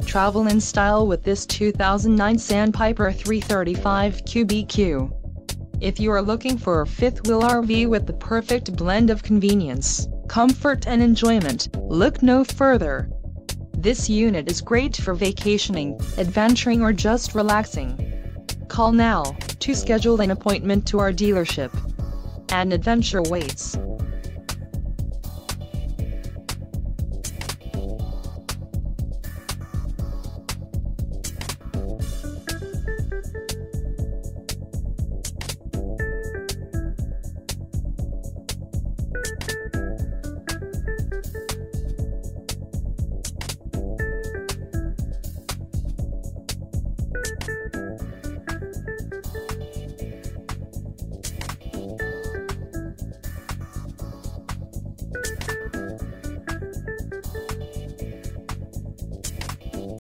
Travel in style with this 2009 Sandpiper 335QBQ. If you are looking for a fifth-wheel RV with the perfect blend of convenience, comfort and enjoyment, look no further. This unit is great for vacationing, adventuring or just relaxing. Call now to schedule an appointment to our dealership. An adventure waits.